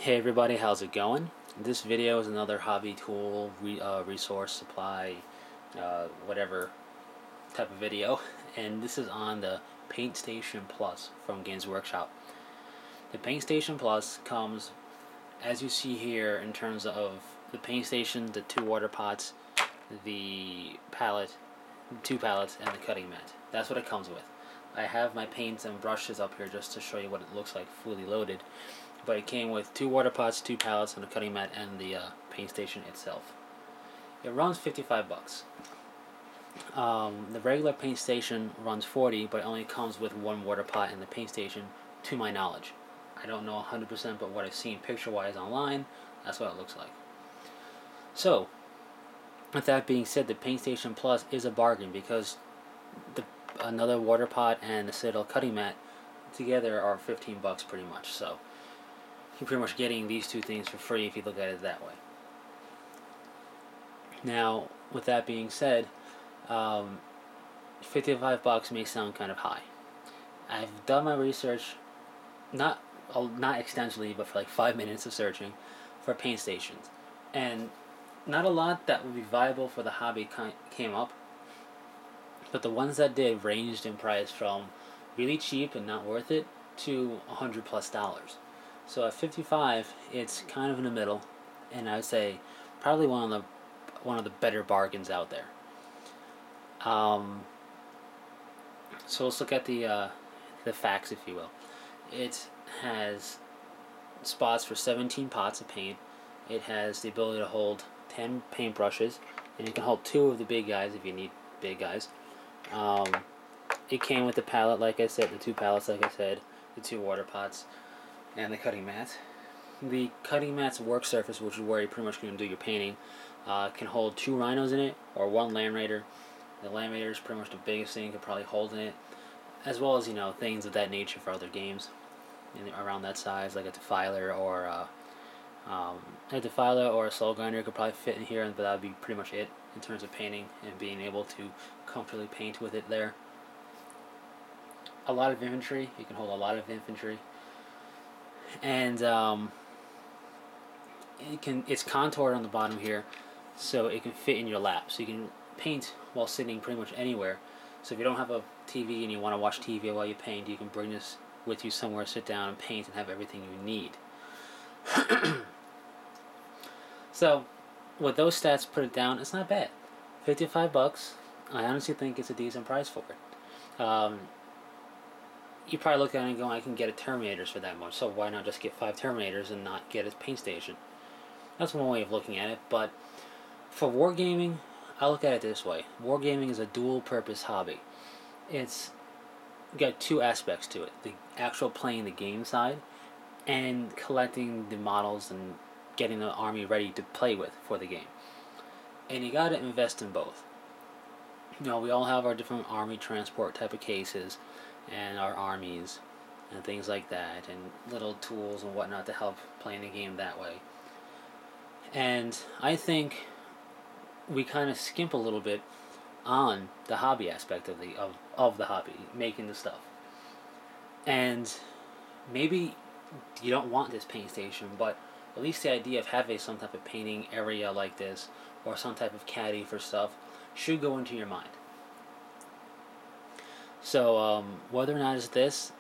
Hey everybody, how's it going? This video is another hobby tool, resource, supply, whatever type of video, and this is on the Paint Station Plus from Games Workshop. The Paint Station Plus comes, as you see here, in terms of the paint station, the 2 water pots, the palette, 2 palettes, and the cutting mat. That's what it comes with. I have my paints and brushes up here just to show you what it looks like fully loaded. But it came with 2 water pots, 2 palettes, and a cutting mat, and the paint station itself. It runs 55 bucks. The regular paint station runs 40, but it only comes with 1 water pot in the paint station, to my knowledge. I don't know 100%, but what I've seen picture-wise online, that's what it looks like. So, with that being said, the Paint Station Plus is a bargain because another water pot and the Citadel cutting mat together are 15 bucks pretty much. So you're pretty much getting these 2 things for free if you look at it that way. Now, with that being said, 55 bucks may sound kind of high. I've done my research, not extensively, but for like 5 minutes of searching for paint stations, and not a lot that would be viable for the hobby came up, but the ones that did ranged in price from really cheap and not worth it to $100+. So at 55, it's kind of in the middle, and I would say probably one of the better bargains out there. So let's look at the facts, if you will. It has spots for 17 pots of paint. It has the ability to hold 10 paint brushes, and you can hold 2 of the big guys if you need big guys. It came with the palette, like I said, the 2 palettes, like I said, the 2 water pots, and the cutting mat. The cutting mat's work surface, which is where you're pretty much going to do your painting, can hold 2 rhinos in it, or 1 Land Raider. The Land Raider is pretty much the biggest thing you could probably hold in it, as well as, things of that nature for other games around that size, like a defiler or a soul grinder could probably fit in here, but that would be pretty much it in terms of painting and being able to comfortably paint with it there. A lot of infantry, you can hold a lot of infantry, and it's contoured on the bottom here, so it can fit in your lap, so you can paint while sitting pretty much anywhere. So if you don't have a TV and you want to watch TV while you paint, you can bring this with you somewhere, sit down and paint, and have everything you need. So with those stats put it down, it's not bad. 55 bucks, I honestly think it's a decent price for it. You probably look at it and go, I can get a Terminators for that much, so why not just get 5 Terminators and not get a paint station? That's one way of looking at it, but for wargaming, I look at it this way. Wargaming is a dual-purpose hobby. It's got 2 aspects to it. The actual playing the game side, and collecting the models and getting the army ready to play with for the game. And you gotta invest in both. We all have our different army transport type of cases, and our armies, and things like that, and little tools and whatnot to help playing the game that way. And I think we kind of skimp a little bit on the hobby aspect of the hobby, making the stuff. And maybe you don't want this paint station, but at least the idea of having some type of painting area like this, or some type of caddy for stuff, should go into your mind. So whether or not it's this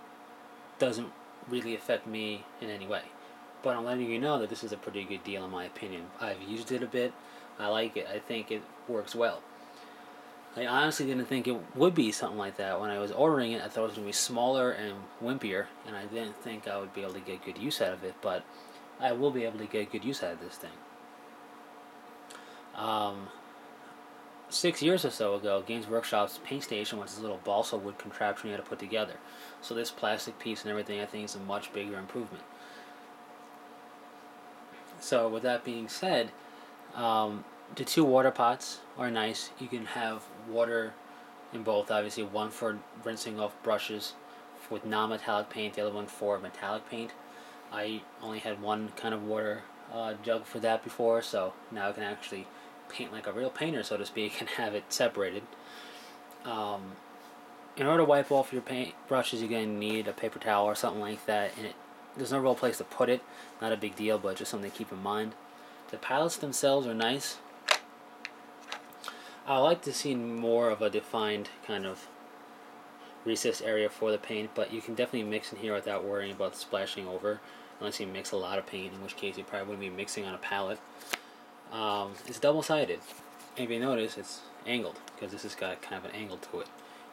doesn't really affect me in any way, but I'm letting you know that this is a pretty good deal in my opinion. I've used it a bit. I like it. I think it works well. I honestly didn't think it would be something like that. When I was ordering it, I thought it was going to be smaller and wimpier, and I didn't think I would be able to get good use out of it, but I will be able to get good use out of this thing. 6 years or so ago, Games Workshop's paint station was this little balsa wood contraption you had to put together. So this plastic piece and everything, I think, is a much bigger improvement. So with that being said, the 2 water pots are nice. You can have water in both, obviously, one for rinsing off brushes with non-metallic paint, the other one for metallic paint. I only had one kind of water jug for that before, so now I can actually paint like a real painter, so to speak, and have it separated. In order to wipe off your paint brushes, you're going to need a paper towel or something like that, and There's no real place to put it. Not a big deal, but just something to keep in mind. The palettes themselves are nice. I like to see more of a defined kind of recessed area for the paint, but you can definitely mix in here without worrying about splashing over, unless you mix a lot of paint, in which case you probably wouldn't be mixing on a palette. It's double-sided. If you notice, it's angled, because this has got kind of an angle to it.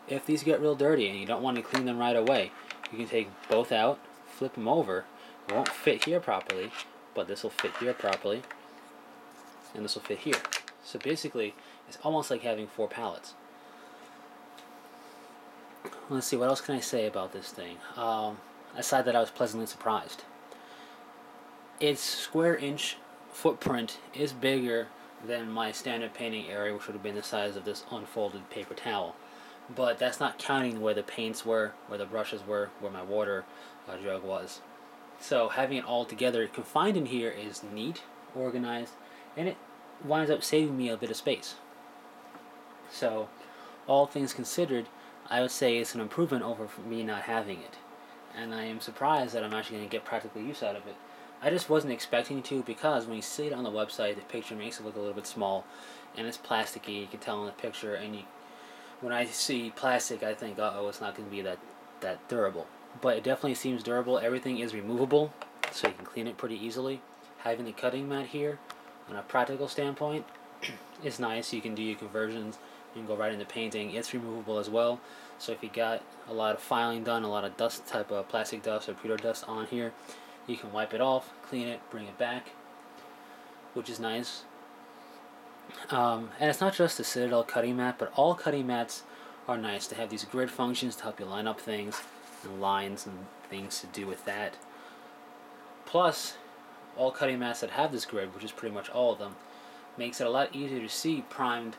If these get real dirty and you don't want to clean them right away, you can take both out, flip them over. It won't fit here properly, but this will fit here properly, and this will fit here. So basically, it's almost like having 4 palettes. Let's see, what else can I say about this thing? Aside that I was pleasantly surprised. Its square inch footprint is bigger than my standard painting area, which would have been the size of this unfolded paper towel. But that's not counting where the paints were, where the brushes were, where my water jug was. So having it all together confined in here is neat, organized, and it winds up saving me a bit of space. So, all things considered, I would say it's an improvement over me not having it. And I am surprised that I'm actually going to get practical use out of it. I just wasn't expecting to, because when you see it on the website, the picture makes it look a little bit small, and it's plasticky, you can tell in the picture, and when I see plastic, I think, uh-oh, it's not going to be that durable. But it definitely seems durable. Everything is removable, so you can clean it pretty easily. Having the cutting mat here, on a practical standpoint, is nice. You can do your conversions, you can go right into painting. It's removable as well, so if you got a lot of filing done, a lot of dust type of plastic dust or pewter dust on here, you can wipe it off, clean it, bring it back, which is nice. And it's not just the Citadel cutting mat, but all cutting mats are nice. They have these grid functions to help you line up things, and lines and things to do with that. Plus, all cutting mats that have this grid, which is pretty much all of them, makes it a lot easier to see primed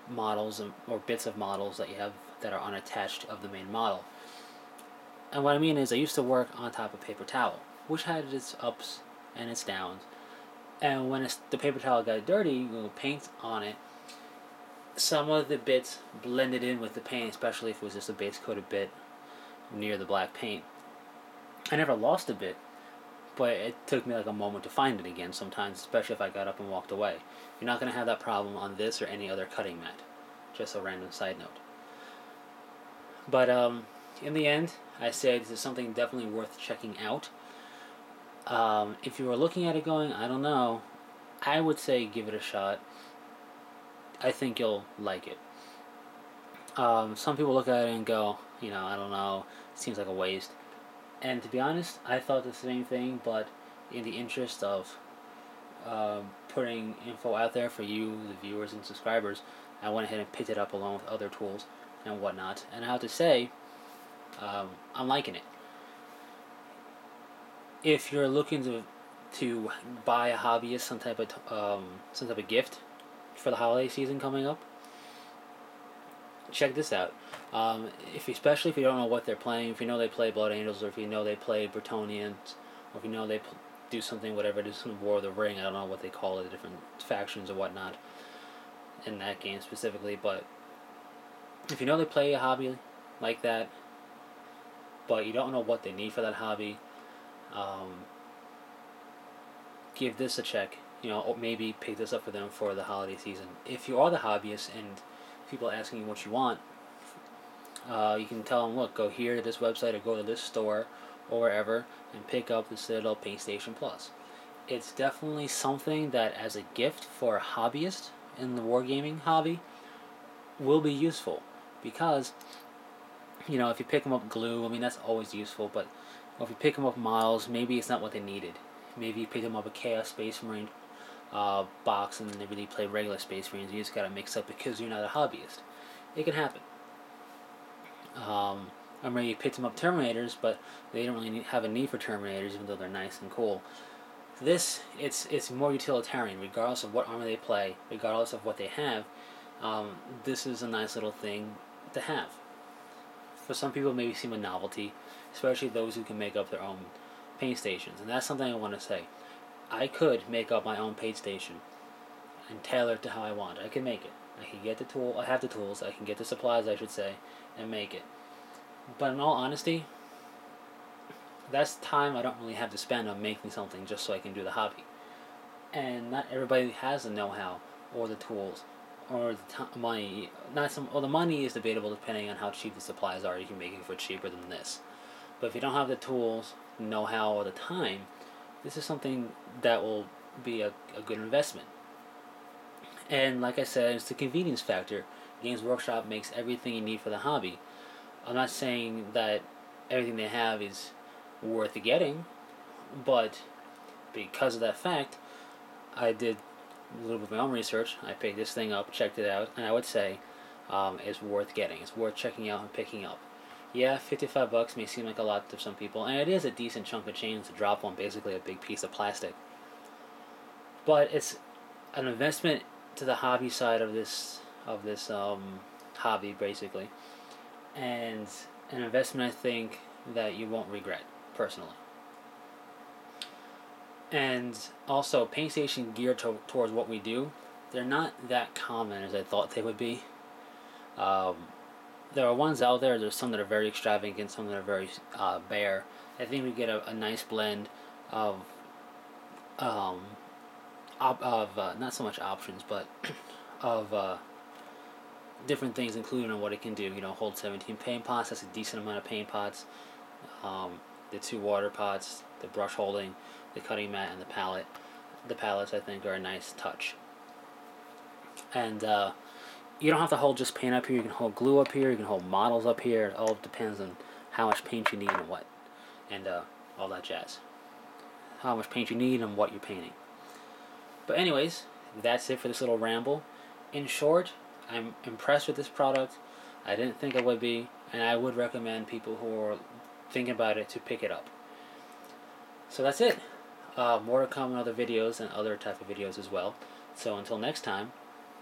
models or bits of models that you have that are unattached of the main model. And what I mean is, I used to work on top of paper towel, which had its ups and its downs. And when the paper towel got dirty, with paint on it, some of the bits blended in with the paint, especially if it was just a base coated bit near the black paint. I never lost a bit, but it took me like a moment to find it again sometimes, especially if I got up and walked away. You're not going to have that problem on this or any other cutting mat. Just a random side note. But in the end, I say this is something definitely worth checking out. If you were looking at it going, I don't know, I would say give it a shot. I think you'll like it. Some people look at it and go, I don't know, it seems like a waste. And to be honest, I thought the same thing, but in the interest of putting info out there for you, the viewers and subscribers, I went ahead and picked it up along with other tools and whatnot. And I have to say, I'm liking it. If you're looking to buy a hobbyist some type of gift for the holiday season coming up, check this out. Especially if you don't know what they're playing, if you know they play Blood Angels, or if you know they play Bretonnians, or if you know they do something, whatever it is, some War of the Ring, I don't know what they call it, the different factions or whatnot in that game specifically, but if you know they play a hobby like that, but you don't know what they need for that hobby, give this a check. Or maybe pick this up for them for the holiday season. If you are the hobbyist and people asking you what you want, you can tell them, look, go here to this website or go to this store or wherever and pick up the Citadel Paint Station Plus. It's definitely something that, as a gift for a hobbyist in the wargaming hobby, will be useful, because if you pick them up glue, that's always useful, but if you pick them up models, maybe it's not what they needed. Maybe you pick them up a Chaos Space Marine box and they really play regular Space Marines. You just gotta mix up because you're not a hobbyist. It can happen. Or maybe you picked them up Terminators, but they don't really have a need for Terminators, even though they're nice and cool. This, it's more utilitarian, regardless of what armor they play, regardless of what they have. This is a nice little thing to have. For some people, it may seem a novelty, especially those who can make up their own paint stations. And that's something I want to say. I could make up my own paint station and tailor it to how I want. I can make it. I can get the tool. I have the tools. I can get the supplies, I should say, and make it. But in all honesty, that's time I don't really have to spend on making something just so I can do the hobby. And not everybody has the know-how or the tools or the money. Not some. Well, the money is debatable depending on how cheap the supplies are. You can make it for cheaper than this. But if you don't have the tools, know-how, or the time, this is something that will be a good investment. And like I said, it's the convenience factor. Games Workshop makes everything you need for the hobby. I'm not saying that everything they have is worth getting, but because of that fact, I did a little bit of my own research. I picked this thing up, checked it out, and I would say it's worth getting. It's worth checking out and picking up. Yeah, $55 may seem like a lot to some people, and it is a decent chunk of change to drop on basically a big piece of plastic. But it's an investment to the hobby side of this hobby basically, and an investment I think that you won't regret personally. And also, paint station geared towards what we do, they're not that common as I thought they would be. Um, there are ones out there. There's some that are very extravagant, some that are very bare. I think we get a nice blend of um, not so much options, but of different things, including on what it can do. You know, hold 17 paint pots. That's a decent amount of paint pots. The 2 water pots, the brush holding, the cutting mat, and the palette. The palettes I think are a nice touch. And you don't have to hold just paint up here. You can hold glue up here. You can hold models up here. It all depends on how much paint you need and what, and all that jazz. How much paint you need and what you're painting. But anyways, that's it for this little ramble. In short, I'm impressed with this product. I didn't think I would be, and I would recommend people who are thinking about it to pick it up. So that's it. More to come in other videos and other type of videos as well. So until next time,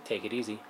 take it easy.